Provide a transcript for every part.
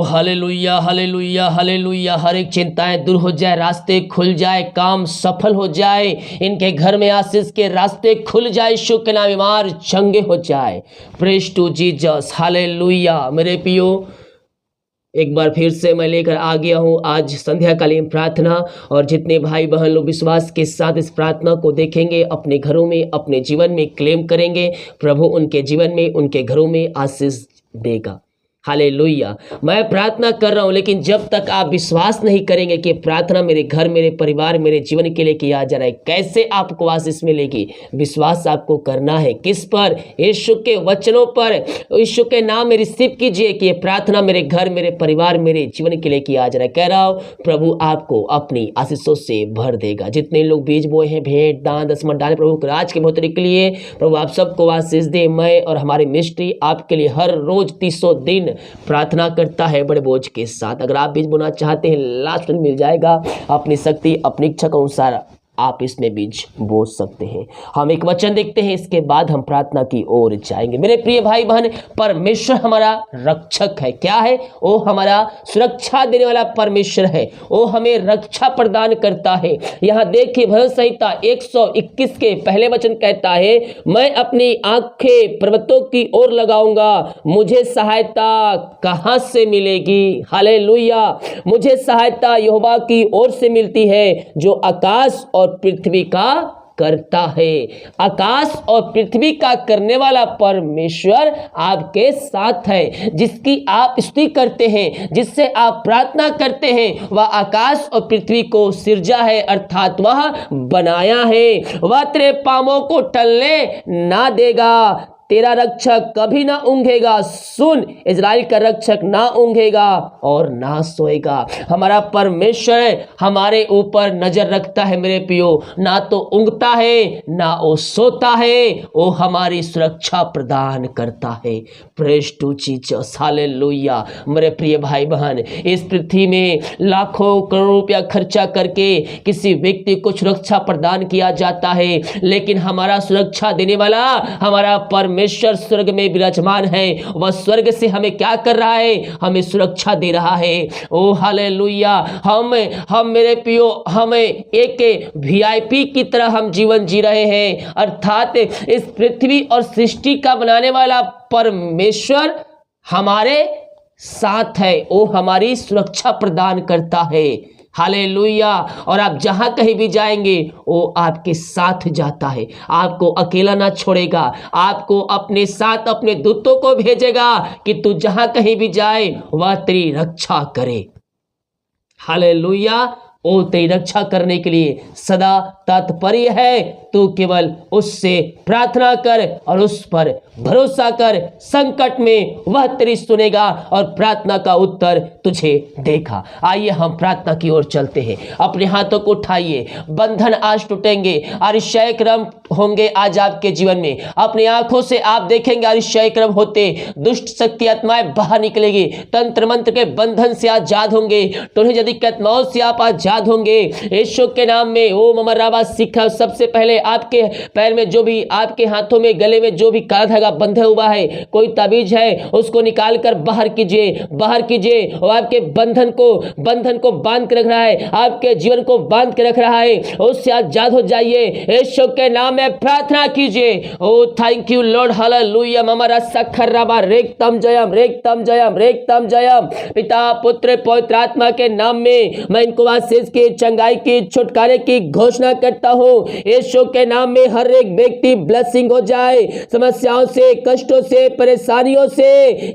Hallelujah hallelujah hallelujah. हर एक चिंताएं दूर हो जाए, रास्ते खुल जाए, काम सफल हो जाए, इनके घर में आशीष के रास्ते खुल जाए, यीशु के नाम बीमार चंगे हो जाए। Praise to Jesus, hallelujah. मेरे पियो, एक बार फिर से मैं लेकर आ गया हूँ आज संध्याकालीन प्रार्थना, और जितने भाई बहन लोग विश्वास के साथ इस प्रार्थना को देखेंगे, अपने घरों में, अपने जीवन में क्लेम करेंगे, प्रभु उनके जीवन में, उनके घरों में आशीष देगा। हालेलुया। मैं प्रार्थना कर रहा हूं, लेकिन जब तक आप विश्वास नहीं करेंगे कि प्रार्थना मेरे घर, मेरे परिवार, मेरे जीवन के लिए किया जा रहा है, कैसे आपको आशीष मिलेगी? विश्वास आपको करना है किस पर? यीशु के वचनों पर। यीशु के नाम में रिसीव कीजिए कि ये प्रार्थना मेरे घर, मेरे परिवार, मेरे जीवन के लिए किया जा रहा है। कह रहा हूं, प्रभु आपको अपनी आशीषों से भर देगा। जितने लोग बीज बोए हैं, भेंट दान दसमन डालें प्रभु के राज के बढ़ोतरी के लिए, प्रभु आप सबको आशीष दे। मैं और हमारी मिनिस्ट्री आपके लिए हर रोज 300 दिन प्रार्थना करता है बड़े बोझ के साथ। अगर आप बीज बोना चाहते हैं, लास्ट में मिल जाएगा। अपनी शक्ति, अपनी इच्छा के अनुसार आप इसमें बीज बो सकते हैं। हम एक वचन देखते हैं, इसके बाद हम प्रार्थना की ओर जाएंगे। मेरे प्रिय भाई बहन, परमेश्वर हमारा रक्षक है। क्या है? वो हमारा सुरक्षा देने वाला परमेश्वर है। वो हमें रक्षा प्रदान करता है। यहाँ देखिए, भजन संहिता 121 के पहले वचन कहता है, मैं अपनी आंखें पर्वतों की ओर लगाऊंगा, मुझे सहायता कहां से मिलेगी? हालेलुया। मुझे सहायता यहोवा की ओर से मिलती है, जो आकाश और पृथ्वी का करता है। आकाश और पृथ्वी का करने वाला परमेश्वर आपके साथ है। जिसकी आप स्तुति करते हैं, जिससे आप प्रार्थना करते हैं, वह आकाश और पृथ्वी को सिरजा है, अर्थात वह बनाया है। वह तेरे पांवों को टलने ना देगा, तेरा रक्षक कभी ना ऊंघेगा। सुन, इजराइल का रक्षक ना ऊंघेगा और ना सोएगा। हमारा परमेश्वर हमारे ऊपर नजर रखता है मेरे पियो, ना तो ऊंघता है ना वो सोता है, वो हमारी सुरक्षा प्रदान करता है। Praise to Jesus, hallelujah. मेरे प्रिय भाई बहन, इस पृथ्वी में लाखों करोड़ों रुपया खर्चा करके किसी व्यक्ति को सुरक्षा प्रदान किया जाता है, लेकिन हमारा सुरक्षा देने वाला हमारा परमेश्वर स्वर्ग में विराजमान है। वह स्वर्ग से हमें क्या कर रहा है? हमें सुरक्षा दे रहा है। ओ हालेलुया। हम मेरे पियो, हमें एक वीआईपी की तरह हम जीवन जी रहे हैं, अर्थात इस पृथ्वी और सृष्टि का बनाने वाला परमेश्वर हमारे साथ है। वो हमारी सुरक्षा प्रदान करता है। हालेलुया। और आप जहां कहीं भी जाएंगे, वो आपके साथ जाता है, आपको अकेला ना छोड़ेगा, आपको अपने साथ अपने दूतों को भेजेगा कि तू जहां कहीं भी जाए वह तेरी रक्षा करे। हालेलुया। वो तेरी रक्षा करने के लिए सदा तत्पर है। तू केवल उससे प्रार्थना कर और उस पर भरोसा कर। संकट में वह तेरी सुनेगा और प्रार्थना का उत्तर तुझे देगा। आइए हम प्रार्थना की ओर चलते हैं। अपने हाथों को उठाइए। बंधन आज टूटेंगे, आश्चर्य क्रम होंगे आज आपके जीवन में। अपनी आंखों से आप देखेंगे आश्चर्य क्रम होते, दुष्ट शक्ति आत्माएं बाहर निकलेगी, तंत्र मंत्र के बंधन से आजाद होंगे, टोन्ही जदी आत्माओं से आप आजाद होंगे यीशु के नाम में। ओम अमर राबा सिखा। सबसे पहले आपके पैर में जो भी, आपके हाथों में, गले में जो भी काला धागा बंधे हुआ है, कोई ताबीज है, उसको निकाल कर बाहर कीजिए, बाहर कीजिए। और आपके बंधन को बांध के रख रहा है, आपके जीवन को बांध के रख रहा है, उससे आजाद हो जाइए। यीशु के नाम में प्रार्थना कीजिए। Oh thank you lord, hallelujah. ममरा सखर राबा रेक्तम जयम, रेक्तम जयम, रेक्तम जयम। पिता पुत्र पवित्र आत्मा के नाम में मैं इनको आशीष की, चंगाई की, छुटकारे की घोषणा करता हूँ। यीशु के नाम में हर एक व्यक्ति ब्लेसिंग हो जाए, समस्याओं से, कष्टों से, परेशानियों से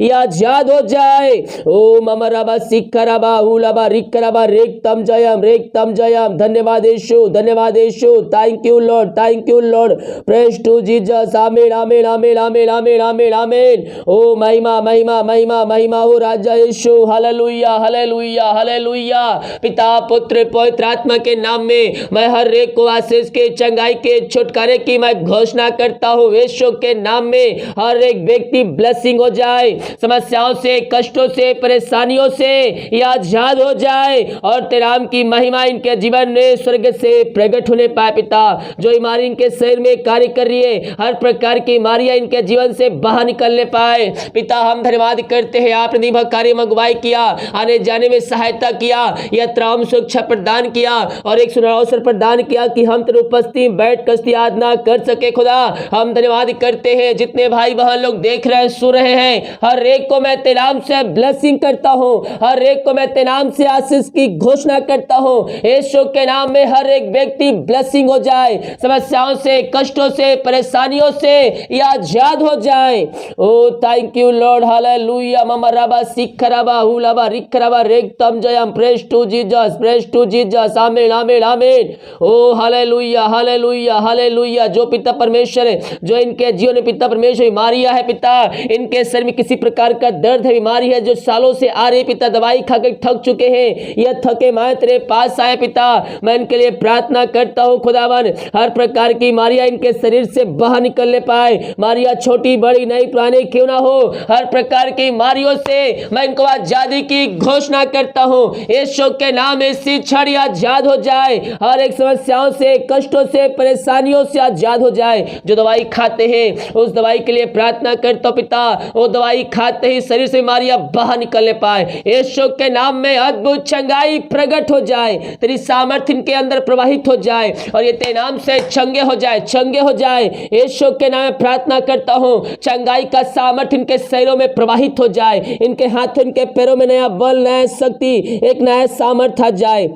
ये आजाद हो जाए। ओम अमरबा सिखरबा उलबा रिकरबा रेक्तम जयम, रेक्तम जयम। धन्यवाद यीशु, धन्यवाद Yeshu. Thank you lord, thank you Lord. Praise to Jesus. Amen, amen, amen, amen, amen, amen, amen. ओ महिमा, महिमा, महिमा, महिमा हो राजा यीशु। Hallelujah, hallelujah, hallelujah. पिता पुत्र पुत्र पवित्र आत्मा के नाम में मैं हर एक को आशीष के, चंगाई के, छुटकारे की मैं घोषणा करता हूँ। यीशु के नाम में हर एक व्यक्ति ब्लेसिंग हो जाए, समस्याओं से, कष्टों से, परेशानियों से ये आजाद हो जाए और तेरे नाम की महिमा इनके जीवन में स्वर्ग से प्रकट होने पाए। पिता, जो बीमारी इनके शरीर में कार्य कर रही है, हर प्रकार की बीमारियां इनके जीवन से बाहर निकलने पाए। पिता, हम धन्यवाद करते हैं, आपने दिन भर कार्य में अगुवाई किया, आने जाने में सहायता किया, यात्राओं में सुरक्षा प्रदान किया और एक सुनहरा अवसर प्रदान किया कि हम तेरे उपस्थिति बैठ कर आराधना कर सके। खुदा, हम धन्यवाद करते हैं, जितने भाई बहन लोग देख रहे हैं, सुन रहे हैं, हर एक को मैं तेरे नाम से ब्लेसिंग करता हूं, हर एक को मैं तेरे नाम से आशीष की घोषणा करता हूं। यीशु के नाम में हर एक व्यक्ति ब्लेसिंग हो जाए, समस्याओं से, कष्टों से, परेशानियों से ये आजाद हो जाए। Oh thank you lord, hallelujah. ममा रबा सिखरबा हुलबा रिखरबा रेक्तम जयम, praise to Jesus, praise to Jesus, amen amen amen. Oh hallelujah hallelujah hallelujah. जो पिता परमेश्वर है, जो इनके जीवन में पिता परमेश्वर बीमारियां है पिता, इनके शरीर में किसी प्रकार का दर्द है, बीमारी है जो सालों से आ रही पिता, दवाई खाकर थक चुके हैं, यह थके माए तेरे पास आए पिता, मैं इनके लिए प्रार्थना करता हूँ खुदावन, हर प्रकार की बीमारियां इनके शरीर से बाहर निकलने पाए। बीमारियां छोटी बड़ी नई पुरानी क्यों ना हो, हर प्रकार की बीमारियों से मैं इनको आजादी की घोषणा करता हूँ। यीशु के नाम में इसी क्षण आजाद हो जाए, हर एक समस्याओं से, कष्टों से, परेशानियों से आजाद हो जाए। जो दवाई खाते हैं उस दवाई के लिए प्रार्थना करता हूं पिता, वो दवाई खाते ही शरीर से बीमारियां बाहर निकलने पाए। यीशु के नाम में अद्भुत चंगाई प्रकट हो जाए, तेरी सामर्थ्य इनके अंदर प्रवाहित हो जाए और ये तेरे नाम से चंगे हो जाए, चंगे हो जाए। यीशु के नाम में प्रार्थना करता हूं, चंगाई का सामर्थ्य इनके शरीरों में प्रवाहित हो जाए, इनके हाथों, इनके पैरों में नया बल, नया शक्ति, एक नया सामर्थ्य आ जाए।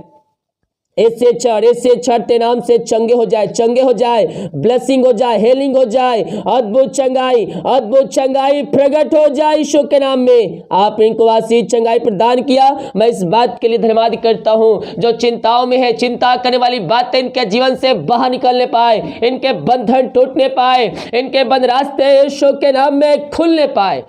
इससे छठते नाम से चंगे हो जाए, चंगे हो जाए, ब्लेसिंग हो जाए, हेलिंग हो जाए, अद्भुत चंगाई प्रकट हो जाए। यीशु के नाम में आप इनको आशीष चंगाई प्रदान किया, मैं इस बात के लिए धन्यवाद करता हूं। जो चिंताओं में है, चिंता करने वाली बातें इनके जीवन से बाहर निकलने पाए, इनके बंधन टूटने पाए, इनके बंद रास्ते यीशु के नाम में खुलने पाए,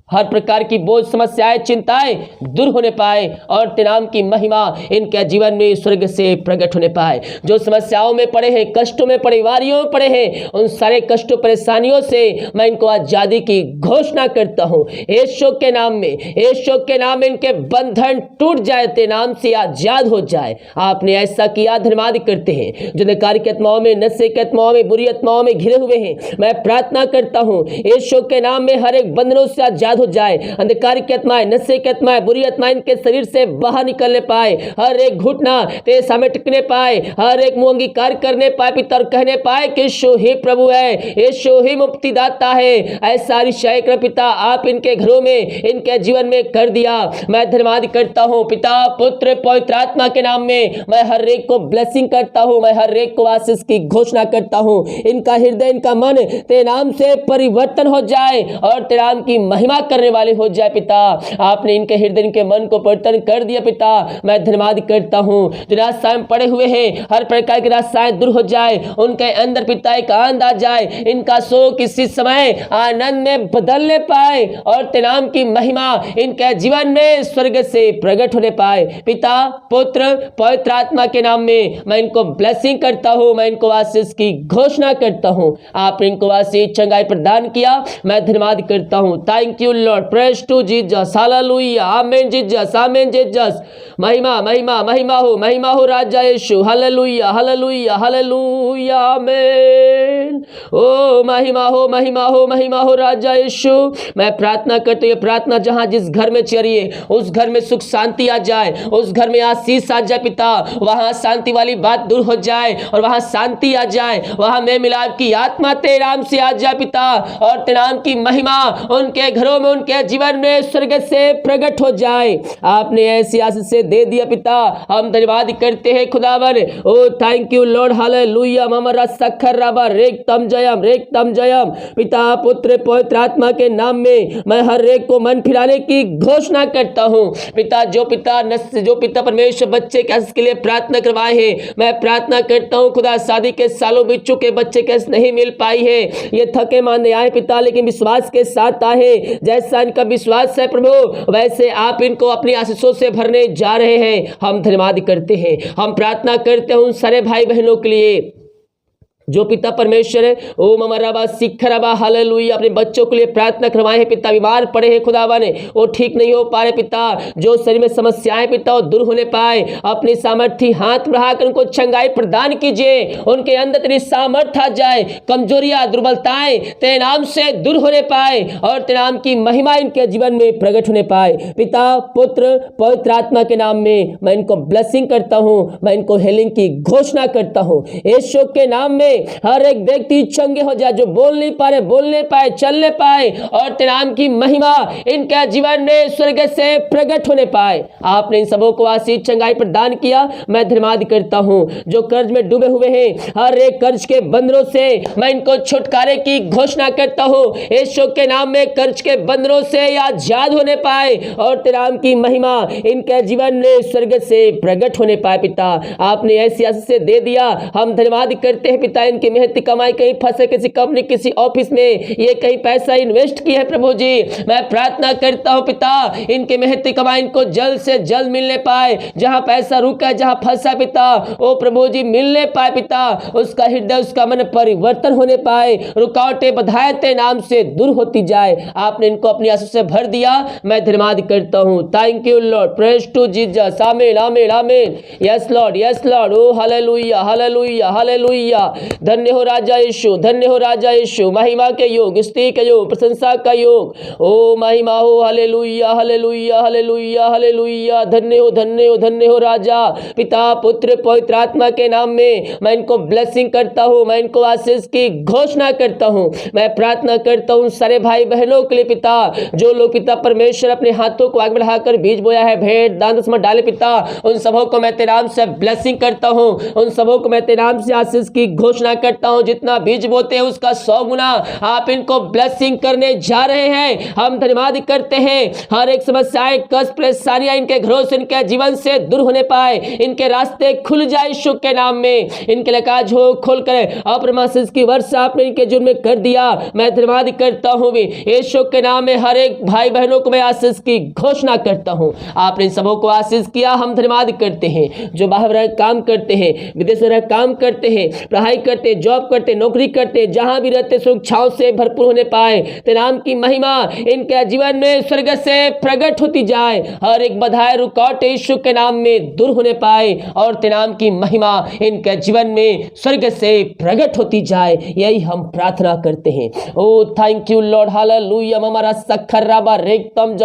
हर प्रकार की बोझ, समस्याएं, चिंताएं दूर होने पाए और तेरे नाम की महिमा इनके जीवन में स्वर्ग से प्रकट होने पाए। जो समस्याओं में पड़े हैं, कष्टों में पड़े, बीमारियों में पड़े हैं, उन सारे कष्टों परेशानियों से मैं इनको आजादी की घोषणा करता हूँ। यीशु के नाम में, यीशु के नाम में इनके बंधन टूट जाए, तेरे नाम से आजाद हो जाए। आपने ऐसा किया, धन्यवाद करते हैं। जो नकार की आत्माओं में, नशे की आत्माओं में, बुरी आत्माओं में घिरे हुए हैं, मैं प्रार्थना करता हूँ यीशु के नाम में हर एक बंधनों से आजाद हो जाए। अंधकार की आत्माएं, नशे की आत्माएं, बुरी आत्माएं इनके शरीर से बाहर निकलने पाए, हर एक घुटना तेरे सामने टिकने पाए, हर एक मुंह अंगीकार करने पाए पिता, और कहने पाए कि यीशु ही प्रभु है, यीशु ही मुक्तिदाता है। ऐसा निश्चय कर पिता, आप इनके घरों में, इनके जीवन में कर दिया। मैं धन्यवाद करता हूँ पिता, पुत्र, पवित्र आत्मा के नाम में मैं हर एक को ब्लेसिंग करता हूँ, मैं हर एक को आशीष की घोषणा करता हूँ। इनका हृदय, इनका मन तेरे नाम से परिवर्तन हो जाए और तेरे नाम की महिमा करने वाले हो जाए पिता। आपने इनके हृदय, इनके मन को परिवर्तन कर दिया पिता, मैं धन्यवाद करता हूँ। जो रास्ताएं पड़े हुए हैं, हर प्रकार की रास्ताएं दूर हो जाए, उनके अंदर पिता एक आनंद आ जाए, इनका शोक इसी समय आनंद में बदलने पाए और तेरे नाम की महिमा इनके जीवन में स्वर्ग से प्रकट होने पाए। पिता, पुत्र, पवित्र आत्मा के नाम में मैं इनको ब्लेसिंग करता हूँ, मैं इनको आशीष की घोषणा करता हूँ। आपने इनको आशीष चंगाई प्रदान किया, मैं धन्यवाद करता हूँ। Thank you Lord, praise to Jesus, hallelujah, amen Jesus, amen Jesus. महिमा महिमा महिमा हो राजा यीशु, हालेलुया हालेलुया हालेलुया, आमीन। ओ महिमा हो राजा यीशु। मैं प्रार्थना करते हुए, प्रार्थना जहां जिस घर में चलिए उस घर में सुख शांति आ जाए, उस घर में आशीष आ जाए पिता, वहां शांति वाली बात दूर हो जाए और वहां शांति आ जाए, वहां में मिलाप की आत्मा तेरे नाम से आ जाए पिता, और तेरे नाम की महिमा उनके घरों में, उनके जीवन में स्वर्ग से प्रकट हो जाए। आपने ऐसी आशीष से दे दिया पिता, हम धन्यवाद करते हैं खुदावन। Oh thank you lord, hallelujah. ममरा सखर रबा रेक्तम जयम। पिता, पुत्र, पवित्र आत्मा के नाम में मैं हर एक को मन फिराने की घोषणा करता हूँ पिता। जो पिता परमेश्वर बच्चे के लिए प्रार्थना करवाए हैं, मैं प्रार्थना करता हूँ खुदा, शादी के सालों बीत चुके, बच्चे कैसे नहीं मिल पाई है, ये थके मांदे आए पिता, लेकिन विश्वास के साथ आए, जैसे जैसा इनका विश्वास है प्रभु, वैसे आप इनको अपनी आशीषों से भरने जा रहे हैं। हम धन्यवाद करते हैं, हम प्रार्थना करते हैं उन सारे भाई बहनों के लिए जो पिता परमेश्वर है ओ ममरबा सिखरबा हालेलुया अपने बच्चों के लिए प्रार्थना करवाए हैं पिता, बीमार पड़े हैं खुदावन, वो ठीक नहीं हो पा रहे पिता, जो शरीर में समस्याएं पिता वो दूर होने पाए, अपनी सामर्थ्य हाथ बढ़ाकर उनको चंगाई प्रदान कीजिए, उनके अंदर तेरी सामर्थ्य आ जाए, कमजोरियां दुर्बलताएं तेरे नाम से दूर होने पाए और तेरे नाम की महिमा इनके जीवन में प्रकट होने पाए। पिता पुत्र पवित्र आत्मा के नाम में मैं इनको ब्लेसिंग करता हूँ, मैं इनको हीलिंग की घोषणा करता हूँ। यीशु के नाम में हर एक व्यक्ति चंगे हो जाए, जो बोल नहीं पा रहे बोलने पाए, चलने पाए और तेरे नाम की महिमा इनके जीवन में स्वर्ग से प्रकट होने पाए। आपने इन सबों को आशीष चंगाई प्रदान किया, मैं धन्यवाद करता हूँ। जो कर्ज में डूबे हुए हैं हर एक कर्ज के बंधनों से मैं इनको छुटकारे की घोषणा करता हूँ। यीशु के नाम में कर्ज के बंधनों से आजाद होने पाए और तेरे नाम की महिमा इनके जीवन में स्वर्ग से प्रकट होने पाए। पिता आपने ऐसी आशीष से दे दिया, हम धन्यवाद करते हैं पिता। इनकी मेहनती कमाई कहीं फंसे, किसी कंपनी किसी ऑफिस में ये कहीं पैसा इन्वेस्ट किया है प्रभु जी, मैं प्रार्थना करता हूं पिता इनके मेहनती कमाई इनको जल्द से जल्द मिलने पाए। जहां पैसा रुका है, जहां फंसा पिता ओ प्रभु जी मिलने पाए पिता, उसका हृदय उसका मन परिवर्तन होने पाए, रुकावटें बाधाएं तेरे नाम से दूर होती जाए। आपने इनको अपनी आशीष से भर दिया, मैं धन्यवाद करता हूं। Thank you Lord, praise to Jesus, amen amen amen. Yes Lord, ओ हालेलुया हालेलुया हालेलुया। धन्य हो राजा यीशु, धन्य हो राजा यीशु, महिमा के योग, स्तुति के योग, प्रशंसा का योग, ओ महिमा हो, हालेलुया हालेलुया हालेलुया हालेलुया। धन्य हो धन्य हो धन्य हो राजा। पिता पुत्र पवित्र आत्मा के नाम में मैं इनको ब्लेसिंग करता हूँ, मैं इनको आशीष की घोषणा करता हूँ। मैं प्रार्थना करता हूँ सारे भाई बहनों के लिए पिता, जो लोग पिता परमेश्वर अपने हाथों को आगे बढ़ाकर बीज बोया है, भेंट दान दशमलव डाले पिता, उन सबों को मैं तेरे नाम से ब्लेसिंग करता हूँ, उन सबों को मैं तेरे नाम से आशीष की घोषणा करता हूं। जितना बीज बोते हैं उसका 100 गुना आप इनको ब्लेसिंग करने जा रहे हैं। हम धन्यवाद करते हैं, हर एक समस्याएं कष्ट परेशानियां इनके घरों से इनके जीवन से दूर होने पाए, इनके रास्ते खुल जाए यीशु के नाम में, इनके लिए काज हो खोल कर अप्रमाशिष की वर्षा आपने इनके जीवन में कर दिया। मैं धन्यवाद करता हूं भी यीशु के नाम में हर एक भाई बहनों को मैं आशीष की घोषणा करता हूं। आपने इन सबों को आशीष किया, हम धन्यवाद करते हैं। जो बाहर रह काम करते हैं, विदेश में रह काम करते हैं, पढ़ाई करते, जॉब करते, नौकरी करते, जहां भी रहते सुरक्षाओं से भरपूर होने पाए, तेरे नाम की महिमा इनके जीवन में स्वर्ग से प्रकट होती जाए, हर एक बाधाएं रुकावट यीशु के नाम में दूर होने पाए और तेरे नाम की महिमा इनके जीवन में स्वर्ग से प्रकट होती जाए, यही हम प्रार्थना करते हैं। ओ थैंक यू लॉर्ड, हालेलुया। हमारा सखराबा रेखतम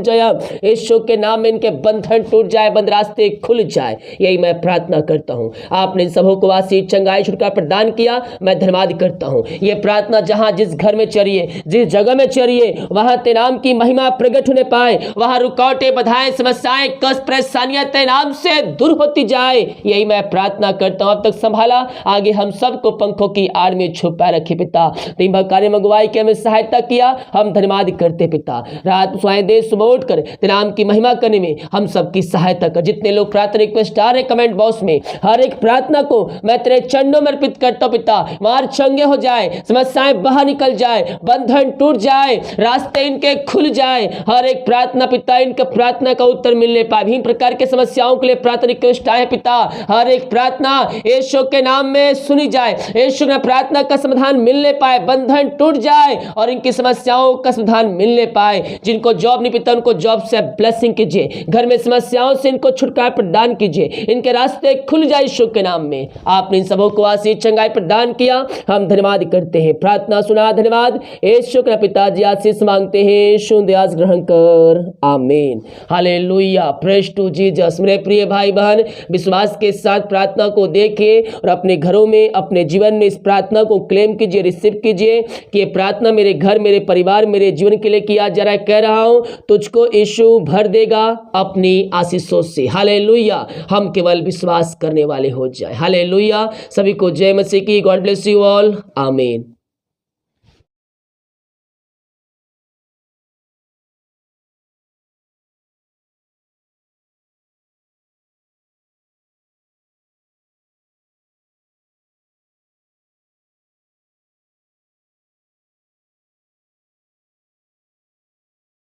जयम यीशु के नाम में इनके बंधन टूट जाए, बंद रास्ते खुल जाए, यही मैं प्रार्थना करता हूं। आपने सबों को आशीष चंगाई छुटकारा प्रदान किया, मैं धन्यवाद करता हूं। ये प्रार्थना जहां जिस घर में चलिए, जिस जगह में चलिए, वहां तेरे नाम की महिमा प्रकट होने पाए, वहां रुकावटें बाधाएं समस्याएं कष्ट परेशानियां तेरे नाम से दूर होती जाए, यही मैं प्रार्थना करता हूं। अब तक संभाला, आगे हम सबको पंखों की आड़ में छुपा रखे पिता, दिन भर कार्य मंगवाई के हमें सहायता किया, हम धन्यवाद करते पिता। रात सुहाए देश सुबह उठकर तेरे नाम की महिमा करने में हम सबकी सहायता कर। जितने लोग प्रार्थना रिक्वेस्ट आ रहे कमेंट बॉक्स में, हर एक प्रार्थना को मैं तेरे चरणों में अर्पित करता हूं पिता। मार चंगे हो जाए, समस्याएं बाहर निकल जाए, बंधन टूट जाए, रास्ते इनके खुल जाए, हर एक प्रार्थना पिता इनके प्रार्थना का उत्तर मिलने पाए। विभिन्न प्रकार के समस्याओं के लिए प्रार्थना रिक्वेस्ट आए पिता, हर एक प्रार्थना यीशु के नाम में सुनी जाए, यीशु के प्रार्थना का समाधान मिलने पाए, बंधन टूट जाए और इनकी समस्याओं का समाधान मिलने पाए। जिनको जॉब नहीं पिता उनको जॉब से ब्लेसिंग कीजिए, घर में समस्याओं से इनको छुटकारा प्रदान कीजिए, इनके रास्ते खुल जाए यीशु के नाम में। आपने इन सबों को आशीष चंगाई प्रदान किया, हम धन्यवाद करते हैं। प्रार्थना सुना, धन्यवाद यीशु के पिताजी, आशीष मांगते हैं, सुन आस ग्रहण कर, आमीन हालेलुया। Praise to Jesus. मेरे प्रिय भाई बहन, विश्वास के साथ प्रार्थना को देखिए और अपने घरों में अपने जीवन में इस प्रार्थना को क्लेम कीजिए, रिसीव कीजिए कि ये प्रार्थना मेरे घर, मेरे परिवार, मेरे जीवन के लिए किया जा रहा है। कह रहा हूं तुझको यीशु भर देगा अपनी आशीषों से, हालेलुया। हम केवल विश्वास करने वाले हो जाए, हालेलुया। सभी को जय मसीह की। गॉड ब्लेस यू ऑल, आमीन।